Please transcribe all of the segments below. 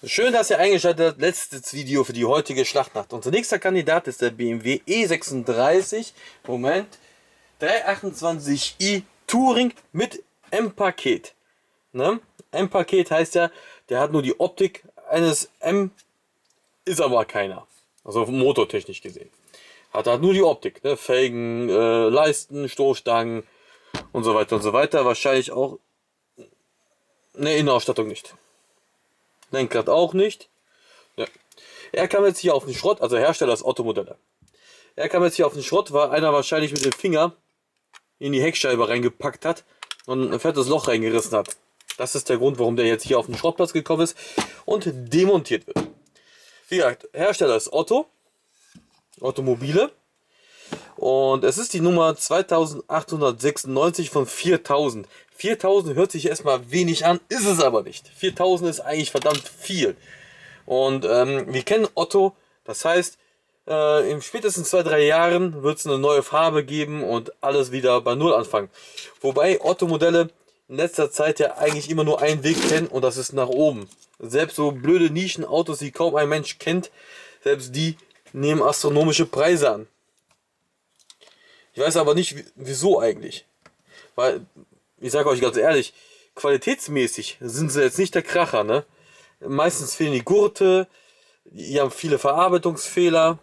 Schön, dass ihr eingeschaltet habt. Letztes Video für die heutige Schlachtnacht. Unser nächster Kandidat ist der BMW E36. Moment. 328i Touring mit M-Paket. Ne? M-Paket heißt ja, der hat nur die Optik eines M, ist aber keiner. Also motortechnisch gesehen. Hat halt nur die Optik. Ne? Felgen, Leisten, Stoßstangen und so weiter und so weiter. Wahrscheinlich auch eine Innenausstattung nicht. Lenkrad auch nicht. Ja. Er kam jetzt hier auf den Schrott, also Hersteller des Otto-Modelle. Er kam jetzt hier auf den Schrott, weil einer wahrscheinlich mit dem Finger in die Heckscheibe reingepackt hat und ein fettes Loch reingerissen hat. Das ist der Grund, warum der jetzt hier auf den Schrottplatz gekommen ist und demontiert wird. Wie gesagt, Hersteller ist Otto, Ottomobile. Und es ist die Nummer 2896 von 4000. 4000 hört sich erstmal wenig an, ist es aber nicht. 4000 ist eigentlich verdammt viel. Und wir kennen Otto, das heißt, in spätestens 2-3 Jahren wird es eine neue Farbe geben und alles wieder bei Null anfangen. Wobei Otto-Modelle in letzter Zeit ja eigentlich immer nur einen Weg kennen und das ist nach oben. Selbst so blöde Nischenautos, die kaum ein Mensch kennt, selbst die nehmen astronomische Preise an. Ich weiß aber nicht, wieso eigentlich. Weil, ich sage euch ganz ehrlich, qualitätsmäßig sind sie jetzt nicht der Kracher, ne? Meistens fehlen die Gurte, die haben viele Verarbeitungsfehler.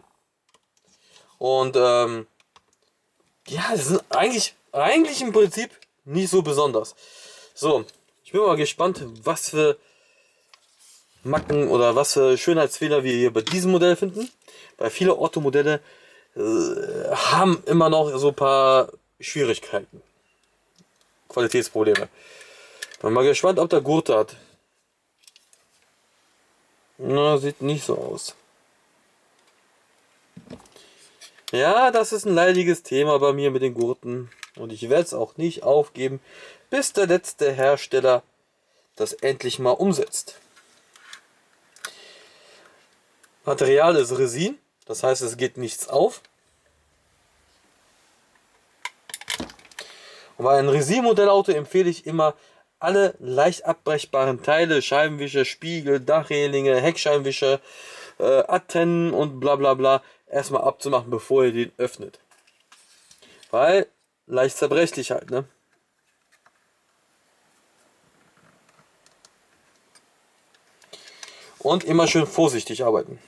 Und ja, die sind eigentlich im Prinzip nicht so besonders. So, ich bin mal gespannt, was für Macken oder was für Schönheitsfehler wir hier bei diesem Modell finden. Weil viele Otto-Modelle haben immer noch so ein paar Schwierigkeiten. Qualitätsprobleme. Bin mal gespannt, ob der Gurte hat. Na, sieht nicht so aus. Ja, das ist ein leidiges Thema bei mir mit den Gurten. Und ich werde es auch nicht aufgeben, bis der letzte Hersteller das endlich mal umsetzt. Material ist Resin, das heißt, es geht nichts auf. Und bei einem Resin-Modellauto empfehle ich immer, alle leicht abbrechbaren Teile, Scheibenwischer, Spiegel, Dachrelinge, Heckscheibenwischer, Antennen und bla bla bla, erstmal abzumachen, bevor ihr den öffnet. Weil, leicht zerbrechlich halt, ne? Und immer schön vorsichtig arbeiten.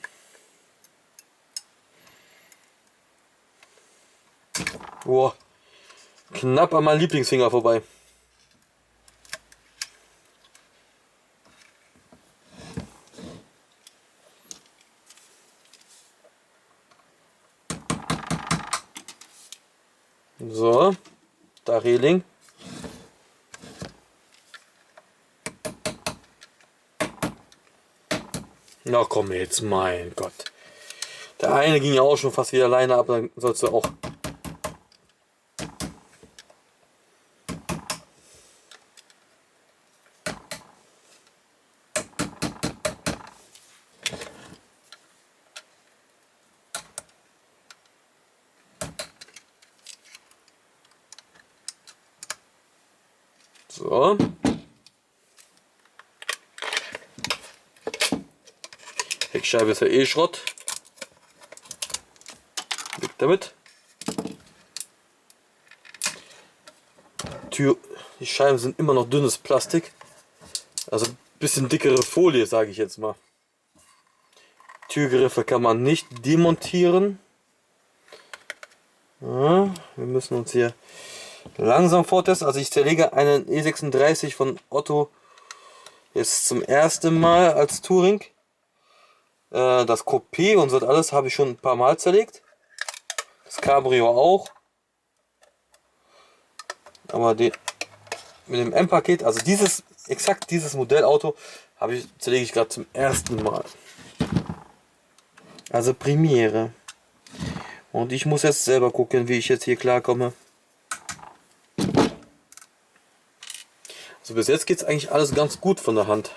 Boah, knapp an meinem Lieblingsfinger vorbei. So, da Reling. Na komm jetzt, mein Gott. Der eine ging ja auch schon fast wieder alleine ab, dann sollst du auch. So. Heckscheibe ist ja eh Schrott. Weg damit. Die Scheiben sind immer noch dünnes Plastik. Also ein bisschen dickere Folie, sage ich jetzt mal. Türgriffe kann man nicht demontieren. Ja, wir müssen uns hier langsam vortesten. Also ich zerlege einen E36 von Otto jetzt zum ersten Mal als Touring. Das Coupé und so alles habe ich schon ein paar Mal zerlegt. Das Cabrio auch. Aber mit dem M-Paket, also exakt dieses Modellauto, zerlege ich gerade zum ersten Mal. Also Premiere. Und ich muss jetzt selber gucken, wie ich jetzt hier klarkomme. Also bis jetzt geht es eigentlich alles ganz gut von der Hand.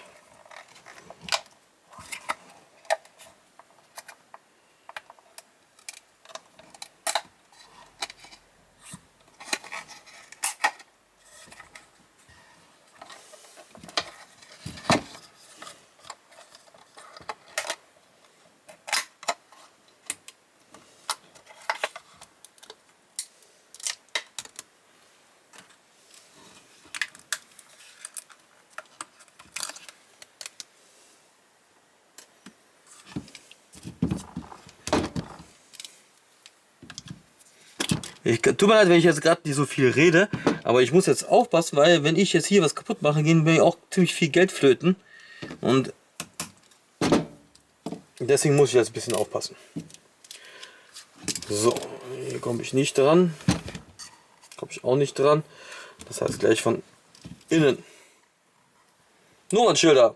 Tut mir leid, wenn ich jetzt gerade nicht so viel rede, aber ich muss jetzt aufpassen, weil wenn ich jetzt hier was kaputt mache, gehen mir auch ziemlich viel Geld flöten. Und deswegen muss ich jetzt ein bisschen aufpassen. So, hier komme ich nicht dran. Komme ich auch nicht dran. Das heißt gleich von innen. Nummernschilder.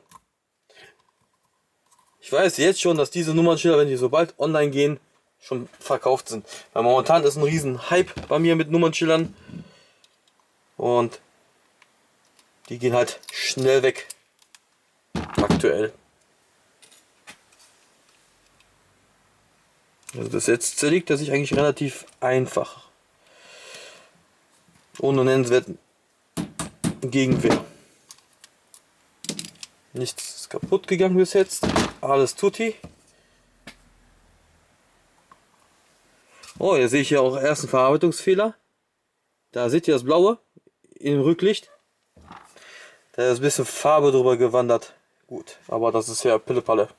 Ich weiß jetzt schon, dass diese Nummernschilder, wenn die sobald online gehen, schon verkauft sind. Weil momentan ist ein riesen Hype bei mir mit Nummernschildern. Und die gehen halt schnell weg. Aktuell. Also das jetzt zerlegt er sich eigentlich relativ einfach. Ohne nennenswerten Gegenwehr. Nichts ist kaputt gegangen bis jetzt. Alles tutti. Oh, hier sehe ich ja auch ersten Verarbeitungsfehler. Da seht ihr das Blaue im Rücklicht. Da ist ein bisschen Farbe drüber gewandert. Gut, aber das ist ja Pillepalle.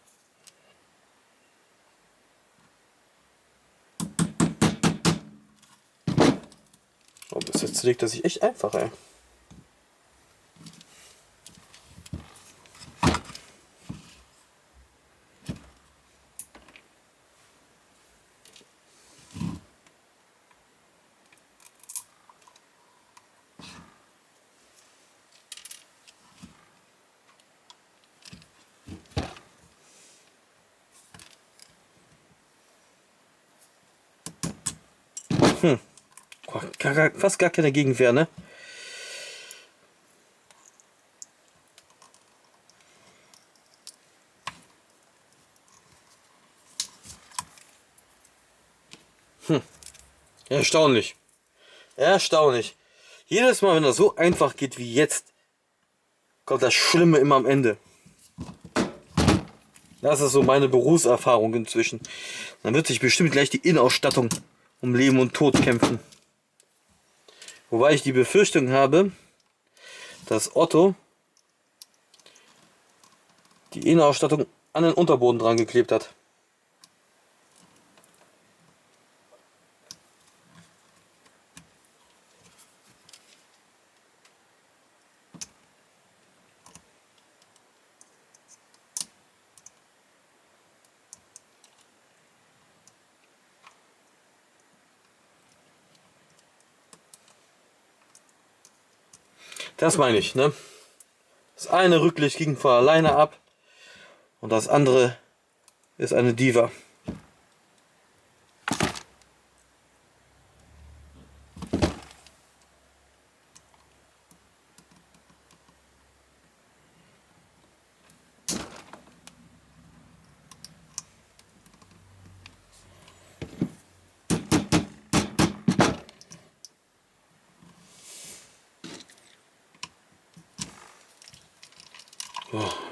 Oh, bis jetzt legt er sich echt einfach, ey. Fast gar keine Gegenwehr, ne? Erstaunlich. Erstaunlich. Jedes Mal, wenn das so einfach geht wie jetzt, kommt das Schlimme immer am Ende. Das ist so meine Berufserfahrung inzwischen. Dann wird sich bestimmt gleich die Innenausstattung um Leben und Tod kämpfen. Wobei ich die Befürchtung habe, dass Otto die Innenausstattung an den Unterboden dran geklebt hat. Das meine ich, ne? Das eine Rücklicht ging von alleine ab und das andere ist eine Diva.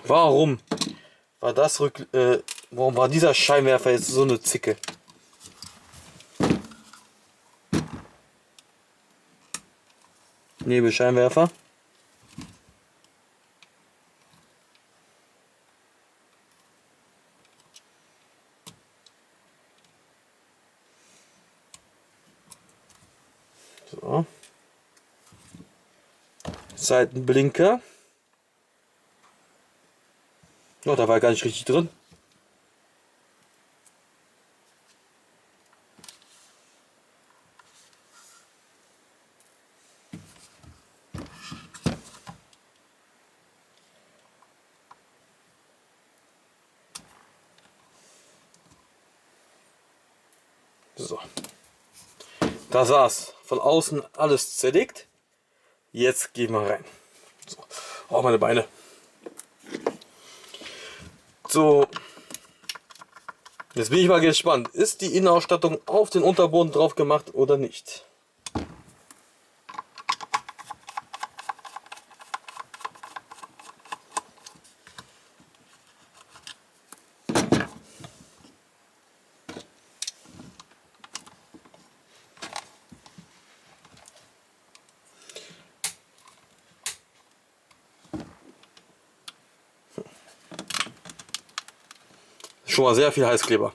Warum war warum war dieser Scheinwerfer jetzt so eine Zicke? Nebelscheinwerfer. So. Seitenblinker. Oh, da war gar nicht richtig drin. So. Das war's. Von außen alles zerlegt. Jetzt gehen wir rein. So. Oh, meine Beine. So. Jetzt bin ich mal gespannt. Ist die Innenausstattung auf den Unterboden drauf gemacht oder nicht? Schon mal sehr viel Heißkleber.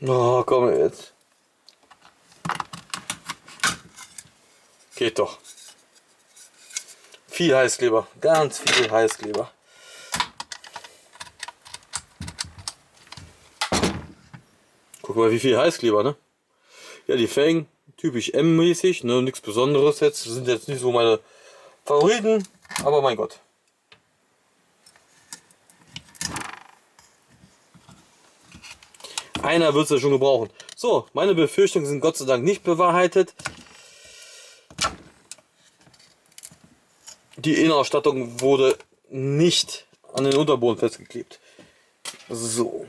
Oh, komm jetzt. Geht doch. Viel Heißkleber, ganz viel Heißkleber. Guck mal, wie viel Heißkleber, ne? Ja, die Felgen, typisch M-mäßig, ne? Nichts Besonderes jetzt. Sind jetzt nicht so meine Favoriten, aber mein Gott. Einer wird es ja schon gebrauchen. So, meine Befürchtungen sind Gott sei Dank nicht bewahrheitet. Die Innenausstattung wurde nicht an den Unterboden festgeklebt. So.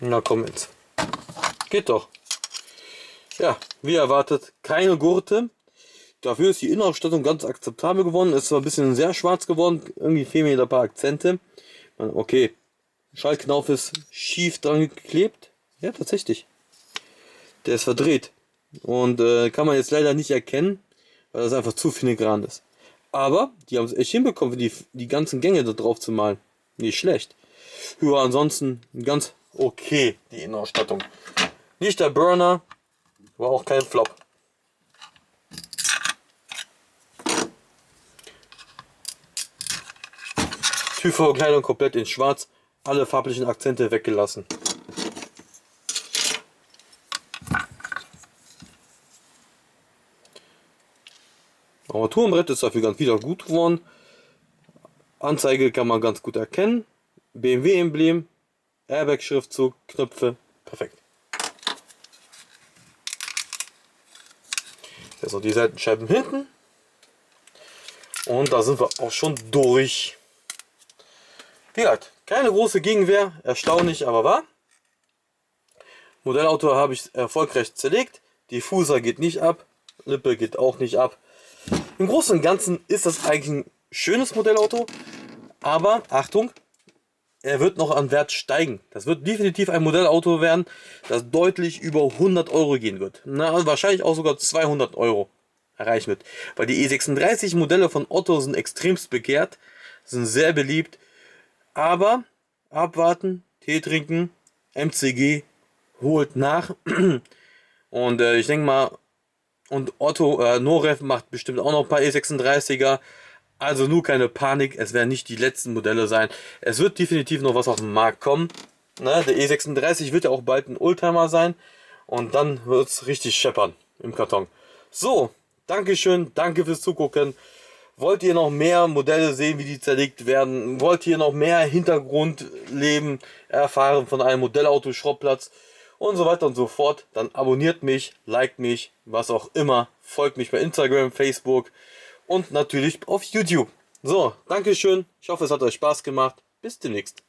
Na komm jetzt. Geht doch. Ja, wie erwartet, keine Gurte. Dafür ist die Innenausstattung ganz akzeptabel geworden. Ist zwar ein bisschen sehr schwarz geworden, irgendwie fehlen mir da ein paar Akzente. Okay, Schaltknauf ist schief dran geklebt. Ja, tatsächlich. Der ist verdreht. Und kann man jetzt leider nicht erkennen, weil das einfach zu filigran ist. Aber die haben es echt hinbekommen, die ganzen Gänge da drauf zu malen. Nicht schlecht. Ja, ansonsten ganz okay, die Innenausstattung. Nicht der Burner, war auch kein Flop. TV-Kleidung komplett in schwarz, alle farblichen Akzente weggelassen. Armaturenbrett ist dafür ganz wieder gut geworden. Anzeige kann man ganz gut erkennen. BMW-Emblem, Airbag-Schriftzug, Knöpfe, perfekt. Jetzt noch die Seitenscheiben hinten. Und da sind wir auch schon durch. Wie gesagt, keine große Gegenwehr, erstaunlich, aber wahr. Modellauto habe ich erfolgreich zerlegt. Diffuser geht nicht ab, Lippe geht auch nicht ab. Im Großen und Ganzen ist das eigentlich ein schönes Modellauto, aber Achtung, er wird noch an Wert steigen. Das wird definitiv ein Modellauto werden, das deutlich über 100 Euro gehen wird. Na, wahrscheinlich auch sogar 200 Euro erreichen wird. Weil die E36 Modelle von Otto sind extremst begehrt, sind sehr beliebt. Aber abwarten, Tee trinken, MCG holt nach. Und ich denke mal, und Otto, Norev macht bestimmt auch noch ein paar E36er. Also nur keine Panik, es werden nicht die letzten Modelle sein. Es wird definitiv noch was auf den Markt kommen. Ne, der E36 wird ja auch bald ein Oldtimer sein. Und dann wird es richtig scheppern im Karton. So, Dankeschön, danke fürs Zugucken. Wollt ihr noch mehr Modelle sehen, wie die zerlegt werden? Wollt ihr noch mehr Hintergrundleben erfahren von einem Modellauto-Schrottplatz? Und so weiter und so fort. Dann abonniert mich, liked mich, was auch immer. Folgt mich bei Instagram, Facebook und natürlich auf YouTube. So, Dankeschön. Ich hoffe, es hat euch Spaß gemacht. Bis demnächst.